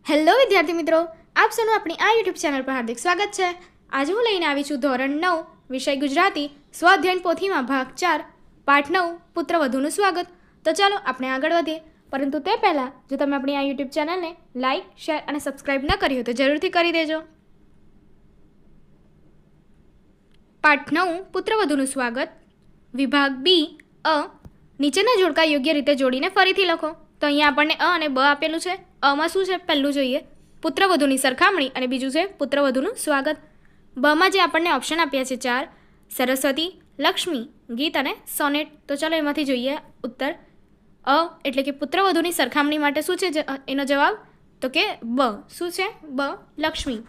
Hello વિદ્યાર્થી મિત્રો, આપ સૌનું આપણી આ યુટ્યુબ ચેનલ પર હાર્દિક સ્વાગત છે। આજે હું લઈને આવી છું ધોરણ 9 વિષય ગુજરાતી સ્વાધ્યાયન પોથીમાં ભાગ 4 પાઠ 9 પુત્રવધુનું સ્વાગત। તો ચાલો આપણે આગળ વધીએ, પરંતુ તે પહેલાં જો તમે આપણી આ યુટ્યુબ ચેનલને લાઇક, શેર અને સબસ્ક્રાઇબ ન કરી હોય તો જરૂરથી કરી દેજો। પાઠ 9 પુત્રવધુનું સ્વાગત, વિભાગ બી અ, નીચેના જોડકા યોગ્ય રીતે જોડીને ફરીથી લખો। તો અહીંયા આપણને અ અને બ આપેલું છે। અમાં શું છે પહેલું જોઈએ પુત્રવધુની સરખામણી અને બીજું છે પુત્રવધુનું સ્વાગત। બમાં જે આપણને ઓપ્શન આપ્યા છે 4, સરસ્વતી, લક્ષ્મી, ગીત અને સોનેટ। તો ચાલો એમાંથી જોઈએ ઉત્તર। અ એટલે કે પુત્રવધુની સરખામણી માટે શું છે એનો જવાબ? તો કે બ। શું છે? બ લક્ષ્મી।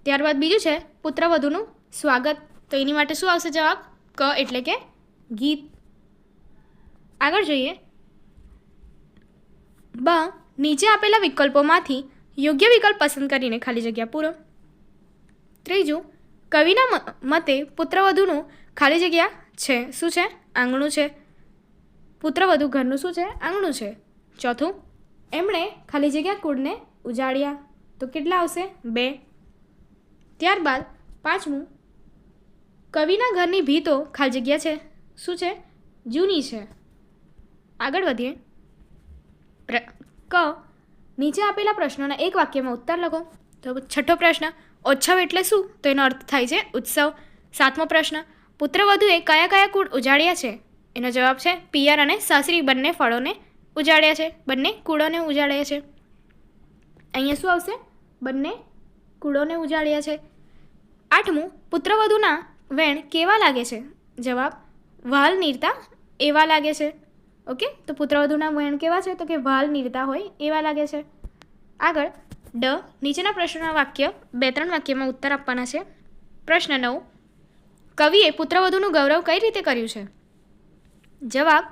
ત્યારબાદ બીજું છે પુત્રવધુનું સ્વાગત, તો એની માટે શું આવશે જવાબ? ક એટલે કે ગીત। આગળ જોઈએ બ, નીચે આપેલા વિકલ્પોમાંથી યોગ્ય વિકલ્પ પસંદ કરીને ખાલી જગ્યા પૂરો। ત્રીજું, કવિના મતે પુત્રવધુનું ખાલી જગ્યા છે શું છે? આંગણું છે। પુત્રવધુ ઘરનું શું છે? આંગણું છે। ચોથું, એમણે ખાલી જગ્યા કુળને ઉજાડ્યા, તો કેટલા આવશે? 2। ત્યારબાદ પાંચમું, કવિના ઘરની ભીતો ખાલી જગ્યા છે શું છે? જૂની છે। આગળ વધીએ ક, નીચે આપેલા પ્રશ્નોના એક વાક્યમાં ઉત્તર લખો। તો છઠ્ઠો પ્રશ્ન, ઓછવ એટલે શું? તો એનો અર્થ થાય છે ઉત્સવ। સાતમો પ્રશ્ન, પુત્રવધુએ કયા કયા કુળ ઉજાડ્યા છે? એનો જવાબ છે પિયર અને સાસરી બંને ફળોને ઉજાડ્યા છે, બંને કુળોને ઉજાડ્યા છે। અહીંયા શું આવશે? બંને કુળોને ઉજાડ્યા છે। આઠમું, પુત્રવધુના વેણ કેવા લાગે છે? જવાબ વાલ નીરતા એવા લાગે છે। ઓકે, તો પુત્રવધુના વેણ કેવા છે? તો કે વાલ નીરતા હોય એવા લાગે છે। આગળ ડ, નીચેના પ્રશ્નોના વાક્ય 2-3 વાક્યમાં ઉત્તર આપવાના છે। પ્રશ્ન 9, કવિએ પુત્રવધુનું ગૌરવ કઈ રીતે કર્યું છે? જવાબ,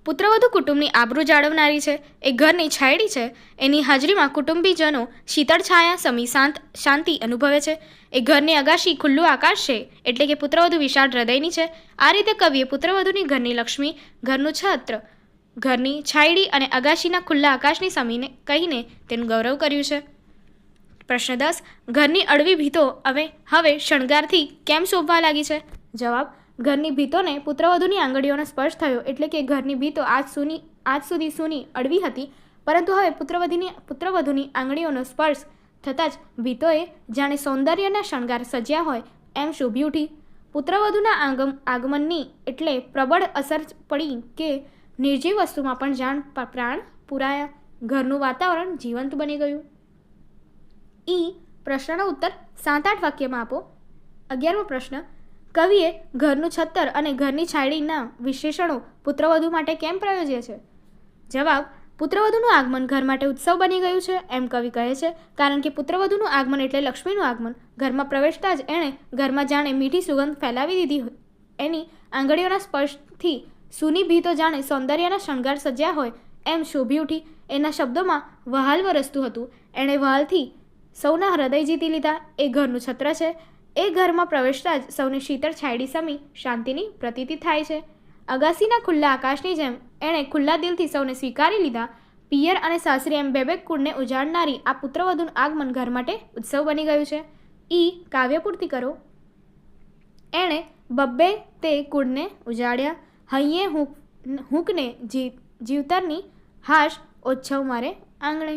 પુત્રવધુ કુટુંબની આબરૂ જાળવનારી છે, એ ઘરની છાયડી છે, એની હાજરીમાં કુટુંબીજનો શીતળ છાયા સમી શાંતિ અનુભવે છે, એ ઘરની અગાશી ખુલ્લું આકાશ છે, એટલે કે પુત્રવધુ વિશાળ હૃદયની છે। આ રીતે કવિએ પુત્રવધુની ઘરની લક્ષ્મી, ઘરનું છત્ર, ઘરની છાયડી અને અગાશીના ખુલ્લા આકાશની સમીને કહીને તેનું ગૌરવ કર્યું છે। પ્રશ્ન 10, ઘરની અળવી ભીતો હવે શણગારથી કેમ શોભવા લાગી છે? જવાબ, ઘરની ભીતોને પુત્રવધુની આંગળીઓનો સ્પર્શ થયો, એટલે કે ઘરની ભીતો આજ સુધી સૂની અળવી હતી, પરંતુ હવે પુત્રવધુની આંગળીઓનો સ્પર્શ થતાં જ ભીતોએ જાણે સૌંદર્યના શણગાર સજ્યા હોય એમ શોભી ઉઠી। પુત્રવધુના આગમનની એટલે પ્રબળ અસર પડી કે નિર્જીવ વસ્તુમાં પણ જાણ પ્રાણ પુરાયા, ઘરનું વાતાવરણ જીવંત બની ગયું। ઈ, પ્રશ્નનો ઉત્તર 7-8 વાક્યમાં આપો। 11મો પ્રશ્ન, કવિએ ઘરનું છત્તર અને ઘરની છાયડીના વિશેષણો પુત્રવધુ માટે કેમ પ્રયોજ્ય છે? જવાબ, પુત્રવધુનું આગમન ઘર માટે ઉત્સવ બની ગયું છે એમ કવિ કહે છે, કારણ કે પુત્રવધુનું આગમન એટલે લક્ષ્મીનું આગમન। ઘરમાં પ્રવેશતા જ એણે ઘરમાં જાણે મીઠી સુગંધ ફેલાવી દીધી, એની આંગળીઓના સ્પર્શથી સૂની ભીતો જાણે સૌંદર્યના શણગાર સજ્યા હોય એમ શોભી ઉઠી। એના શબ્દોમાં વહાલ વરસતું હતું, એણે વહાલથી સૌના હૃદય જીતી લીધા। એ ઘરનું છત્ર છે, એ ઘરમાં પ્રવેશતા જ સૌને શીતળ છાયડી સમી શાંતિની પ્રતીતિ થાય છે। અગાસીના ખુલ્લા આકાશની જેમ એણે ખુલ્લા દિલથી સૌને સ્વીકારી લીધા। પિયર અને સાસરી એમ બે કુળને ઉજાડનારી આ પુત્રવધુનું આગમન ઘર માટે ઉત્સવ બની ગયું છે। ઈ, કાવ્ય પૂર્તિ કરો। એણે બબ્બે તે કુળને ઉજાડ્યા, હૈયે હૂંકને જીવતરની હાશ ઓછવ મારે આંગણે।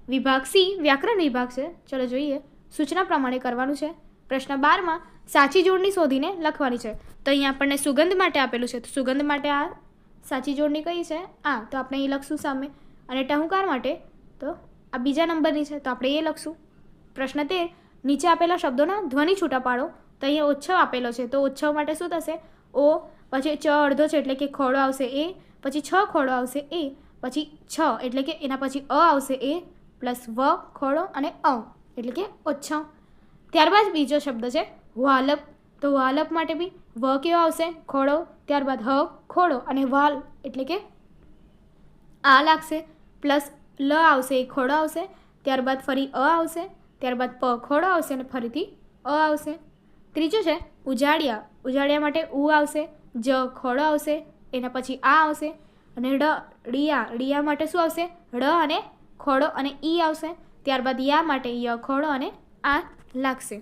વિભાગ સી વ્યાકરણ વિભાગ છે, ચલો જોઈએ। સૂચના પ્રમાણે કરવાનું છે। પ્રશ્ન 12માં સાચી જોડણી શોધીને લખવાની છે। તો અહીંયા આપણને સુગંધ માટે આપેલું છે, તો સુગંધ માટે આ સાચી જોડણી કઈ છે? આ, તો આપણે એ લખશું સામે। અને ટહુકાર માટે તો આ બીજા નંબરની છે, તો આપણે એ લખશું। પ્રશ્ન 13, નીચે આપેલા શબ્દોના ધ્વનિ છૂટા પાડો। તો અહીંયા ઓછવ આપેલો છે, તો ઓછવ માટે શું થશે? ઓ, પછી ચ અડધો છે એટલે કે ખોડો આવશે એ, પછી છ ખોડો આવશે એ, પછી છ એટલે કે એના પછી અ આવશે એ, પ્લસ વ ખોડો અને અ એટલે કે ઓછવ। ત્યારબાદ બીજો શબ્દ છે વાલપ, તો વાલપ માટે બી વ કેવો આવશે? ખોડો, ત્યારબાદ હ ખોડો અને વાલ એટલે કે આ લાગશે, પ્લસ લ આવશે એ ખોડો આવશે, ત્યારબાદ ફરી અ આવશે, ત્યારબાદ પ ખોડો આવશે અને ફરીથી અ આવશે। ત્રીજું છે ઉજાડ્યા, ઉજાડ્યા માટે ઉ આવશે, જ ખોડો આવશે, એના પછી આ આવશે અને ડીયા માટે શું આવશે? ડ અને ખોડો અને ઈ આવશે. ત્યારબાદ યા માટે ય ખોડો અને આ લાગશે.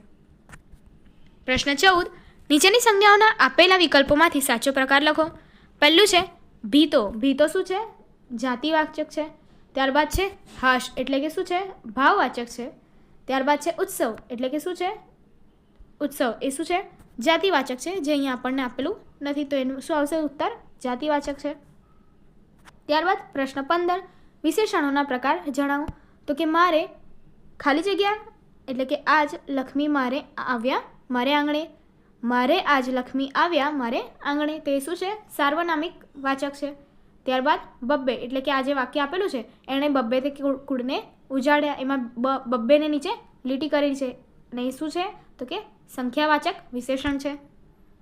પ્રશ્ન 14. નીચેની સંજ્ઞાઓના આપેલા વિકલ્પોમાંથી સાચો પ્રકાર લખો. પહેલું છે ભીતો. ભીતો શું છે? જાતિવાચક છે. ત્યારબાદ છે હાશ એટલે કે શું છે? ભાવવાચક છે. ત્યારબાદ છે ઉત્સવ એટલે કે શું છે? ઉત્સવ એ શું છે? જાતિવાચક છે, જે અહીંયા આપણને આપેલું નથી, તો એનું શું આવશે ઉત્તર? જાતિવાચક છે. ત્યારબાદ પ્રશ્ન 15. વિશેષણોના પ્રકાર જણાવો. તો કે મારે ખાલી જગ્યા એટલે કે આજ લક્ષ્મી મારે આવ્યા મારે આંગણે. મારે આજ લક્ષ્મી આવ્યા મારે આંગણે, તે શું છે? સાર્વનામિક વાચક છે. ત્યારબાદ બબ્બે એટલે કે આ જે વાક્ય આપેલું છે એણે બબ્બે તે કુળને ઉજાડ્યા, એમાં બબ્બેને નીચે લીટી કરેલી છે અને એ શું છે? તો કે સંખ્યાવાચક વિશેષણ છે.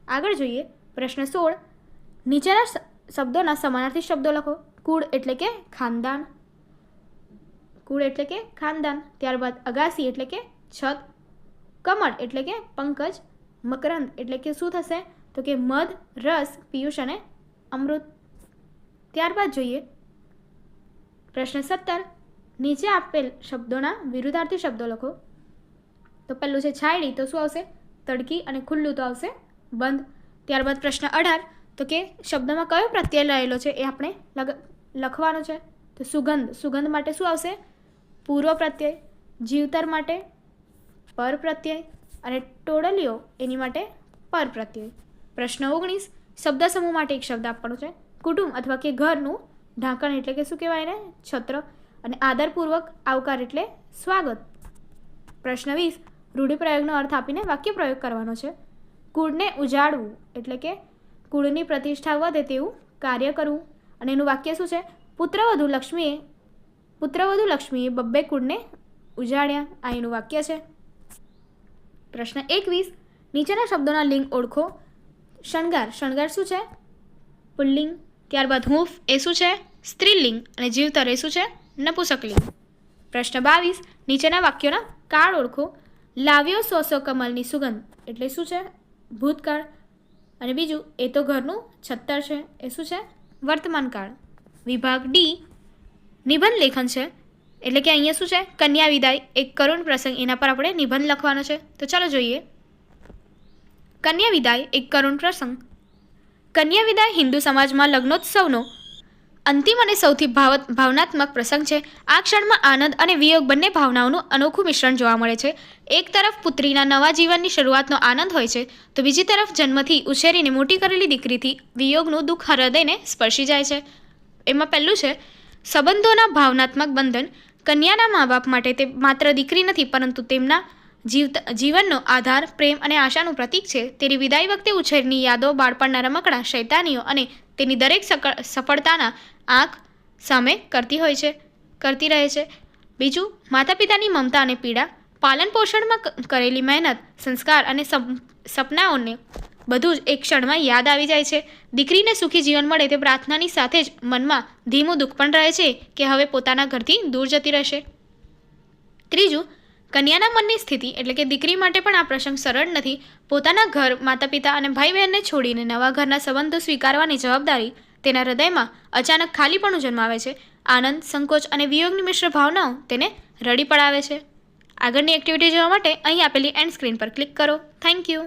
આગળ જોઈએ પ્રશ્ન 16. નીચેના શબ્દોના સમાનાર્થી શબ્દો લખો. કુળ એટલે કે ખાનદાન. કુળ એટલે કે ખાનદાન. ત્યારબાદ અગાસી એટલે કે છત. કમળ એટલે કે પંકજ. મકરંદ એટલે કે શું થશે? તો કે મધ, રસ, પિયુષ અને અમૃત. ત્યારબાદ જોઈએ પ્રશ્ન 17. નીચે આપેલ શબ્દોના વિરુદ્ધાર્થી શબ્દો લખો. તો પહેલું છે છાયડી, તો શું આવશે? તડકી, અને ખુલ્લું તો આવશે બંધ. ત્યારબાદ પ્રશ્ન 18. તો કે શબ્દમાં કયો પ્રત્યય રહેલો છે એ આપણે લખવાનો છે. તો સુગંધ. સુગંધ માટે શું આવશે? પૂર્વ પ્રત્યય. જીવતર માટે પર પ્રત્યય અને ટોળલીઓ એની માટે પર પ્રત્યય. પ્રશ્ન 19. શબ્દ સમૂહ માટે એક શબ્દ આપવાનો છે. કુટુંબ અથવા કે ઘરનું ઢાંકણ એટલે કે શું કહેવાય એને? છત્ર. અને આદરપૂર્વક આવકાર એટલે સ્વાગત. પ્રશ્ન 20. રૂઢિપ્રયોગનો અર્થ આપીને વાક્ય પ્રયોગ કરવાનો છે. કુળને ઉજાડવું એટલે કે કુળની પ્રતિષ્ઠા વધે તેવું કાર્ય કરવું. અને એનું વાક્ય શું છે? પુત્રવધુ લક્ષ્મીએ બબ્બે કુળને ઉજાડ્યા. આ એનું વાક્ય છે. પ્રશ્ન 21. નીચેના શબ્દોના લિંગ ઓળખો. શણગાર. શણગાર શું છે? પુલ્લિંગ. ત્યારબાદ હૂંફ એ શું છે? સ્ત્રીલિંગ. અને જીવતર એ શું છે? નપુંસકલિંગ. પ્રશ્ન 22. નીચેના વાક્યોના કાળ ઓળખો. લાવ્યો સો કમલની સુગંધ એટલે શું છે? ભૂતકાળ. અને બીજું એ તો ઘરનું છત્તર છે એ શું છે? વર્તમાન કાળ. વિભાગ ડી નિબંધ લેખન છે, એટલે કે અહીંયા શું છે? કન્યા વિદાય એક કરુણ પ્રસંગ, એના પર આપણે નિબંધ લખવાનો છે. તો ચાલો જોઈએ. કન્યા વિદાય એક કરુણ પ્રસંગ. કન્યા વિદાય હિન્દુ સમાજમાં લગ્નોત્સવનો અંતિમ અને સૌથી ભાવનાત્મક પ્રસંગ છે. આ ક્ષણમાં આનંદ અને વિયોગ બંને ભાવનાઓનું અનોખું મિશ્રણ જોવા મળે છે. એક તરફ પુત્રીના નવા જીવનની શરૂઆતનો આનંદ હોય છે, તો બીજી તરફ જન્મથી ઉછેરીને મોટી કરેલી દીકરીથી વિયોગનું દુઃખ હૃદયને સ્પર્શી જાય છે. એમાં પહેલું છે સંબંધોના ભાવનાત્મક બંધન. કન્યાના મા બાપ માટે તે માત્ર દીકરી નથી, પરંતુ તેમના જીવનનો આધાર, પ્રેમ અને આશાનું પ્રતીક છે. તેની વિદાય વખતે ઉછેરની યાદો, બાળપણના રમકડા, શૈતાનીઓ અને તેની દરેક સફળતાના આંખ સામે કરતી રહે છે. બીજું, માતા પિતાની મમતા અને પીડા, પાલન પોષણમાં કરેલી મહેનત, સંસ્કાર અને સપનાઓને બધું જ એક ક્ષણમાં યાદ આવી જાય છે. દીકરીને સુખી જીવન મળે તે પ્રાર્થનાની સાથે જ મનમાં ધીમું દુઃખ પણ રહે છે કે હવે પોતાના ઘરથી દૂર જતી રહેશે. ત્રીજું, કન્યાના મનની સ્થિતિ, એટલે કે દીકરી માટે પણ આ પ્રસંગ સરળ નથી. પોતાના ઘર, માતા પિતા અને ભાઈ બહેનને છોડીને નવા ઘરના સંબંધો સ્વીકારવાની જવાબદારી તેના હૃદયમાં અચાનક ખાલીપણું જન્માવે છે. આનંદ, સંકોચ અને વિયોગની મિશ્ર ભાવનાઓ તેને રડી પડાવે છે. આગળની એક્ટિવિટી જોવા માટે અહીં આપેલી એન્ડ સ્ક્રીન પર ક્લિક કરો. Thank you.